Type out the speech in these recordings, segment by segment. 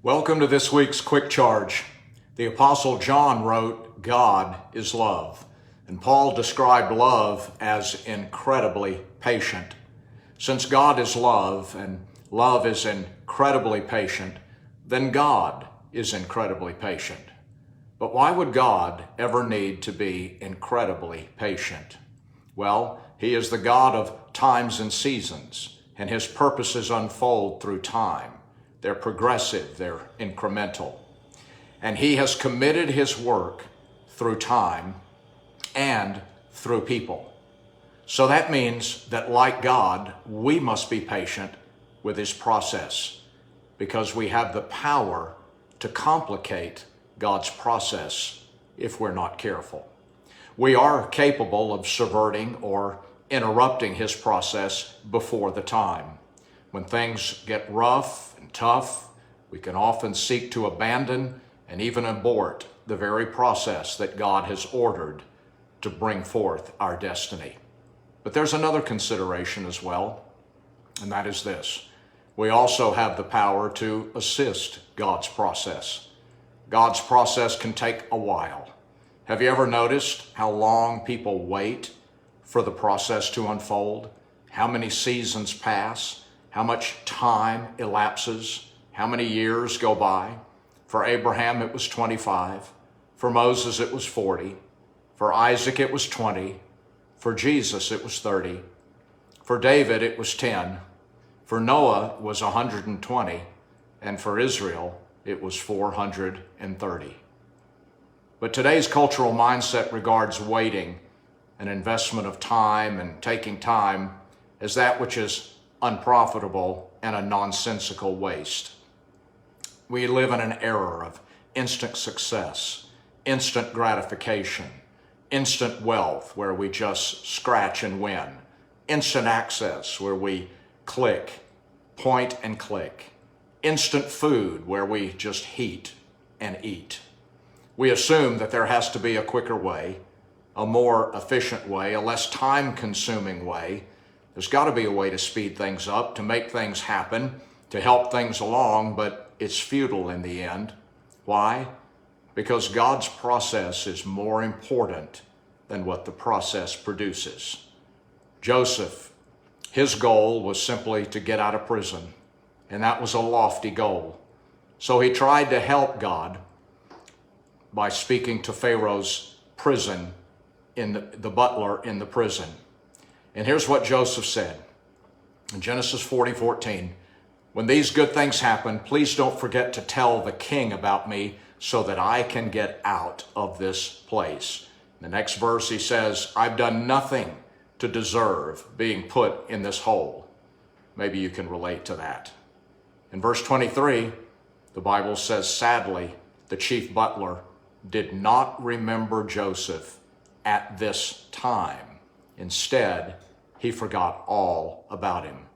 Welcome to this week's Quick Charge. The Apostle John wrote, God is love, and Paul described love as incredibly patient. Since God is love, and love is incredibly patient, then God is incredibly patient. But why would God ever need to be incredibly patient? Well, He is the God of times and seasons, and His purposes unfold through time. They're progressive, they're incremental. And He has committed His work through time and through people. So that means that, like God, we must be patient with His process, because we have the power to complicate God's process if we're not careful. We are capable of subverting or interrupting His process before the time. When things get rough and tough, we can often seek to abandon and even abort the very process that God has ordered to bring forth our destiny. But there's another consideration as well, and that is this. We also have the power to assist God's process. God's process can take a while. Have you ever noticed how long people wait for the process to unfold? How many seasons pass? How much time elapses? How many years go by? For Abraham, it was 25. For Moses, it was 40. For Isaac, it was 20. For Jesus, it was 30. For David, it was 10. For Noah, it was 120. And for Israel, it was 430. But today's cultural mindset regards waiting, an investment of time and taking time, as that which is unprofitable and a nonsensical waste. We live in an era of instant success, instant gratification, instant wealth where we just scratch and win, instant access where we click, point and click, instant food where we just heat and eat. We assume that there has to be a quicker way, a more efficient way, a less time-consuming way. There's got to be a way to speed things up, to make things happen, to help things along, but it's futile in the end. Why? Because God's process is more important than what the process produces. Joseph, his goal was simply to get out of prison, and that was a lofty goal. So he tried to help God by speaking to Pharaoh's prison, in the butler in the prison. And here's what Joseph said in Genesis 40:14. When these good things happen, please don't forget to tell the king about me so that I can get out of this place. In the next verse he says, I've done nothing to deserve being put in this hole. Maybe you can relate to that. In verse 23, the Bible says, sadly, the chief butler did not remember Joseph at this time. Instead, he forgot all about him.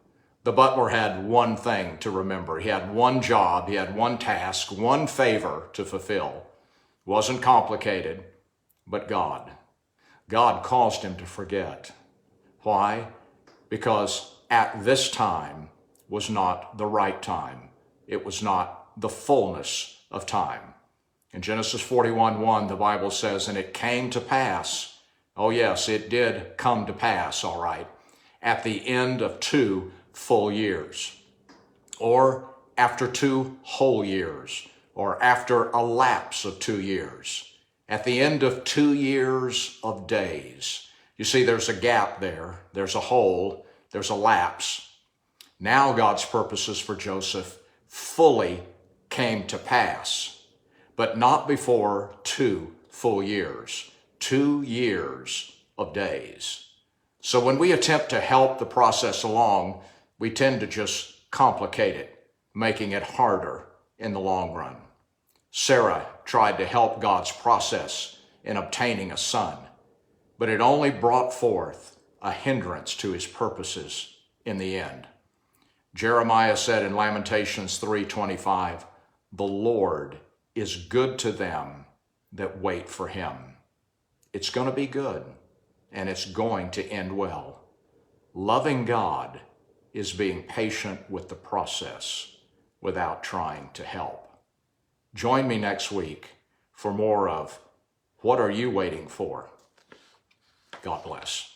The butler had one thing to remember. He had one job, he had one task, one favor to fulfill. It wasn't complicated, but God. God caused him to forget. Why? Because at this time was not the right time. It was not the fullness of time. In Genesis 41:1, the Bible says, and it came to pass. Oh yes, it did come to pass, all right, at the end of 2 full years, or after 2 whole years, or after a lapse of 2 years, at the end of 2 years of days. You see, there's a gap there, there's a hole, there's a lapse. Now God's purposes for Joseph fully came to pass, but not before 2 full years. 2 years of days. So when we attempt to help the process along, we tend to just complicate it, making it harder in the long run. Sarah tried to help God's process in obtaining a son, but it only brought forth a hindrance to His purposes in the end. Jeremiah said in Lamentations 3:25, the Lord is good to them that wait for Him. It's going to be good, and it's going to end well. Loving God is being patient with the process without trying to help. Join me next week for more of What Are You Waiting For? God bless.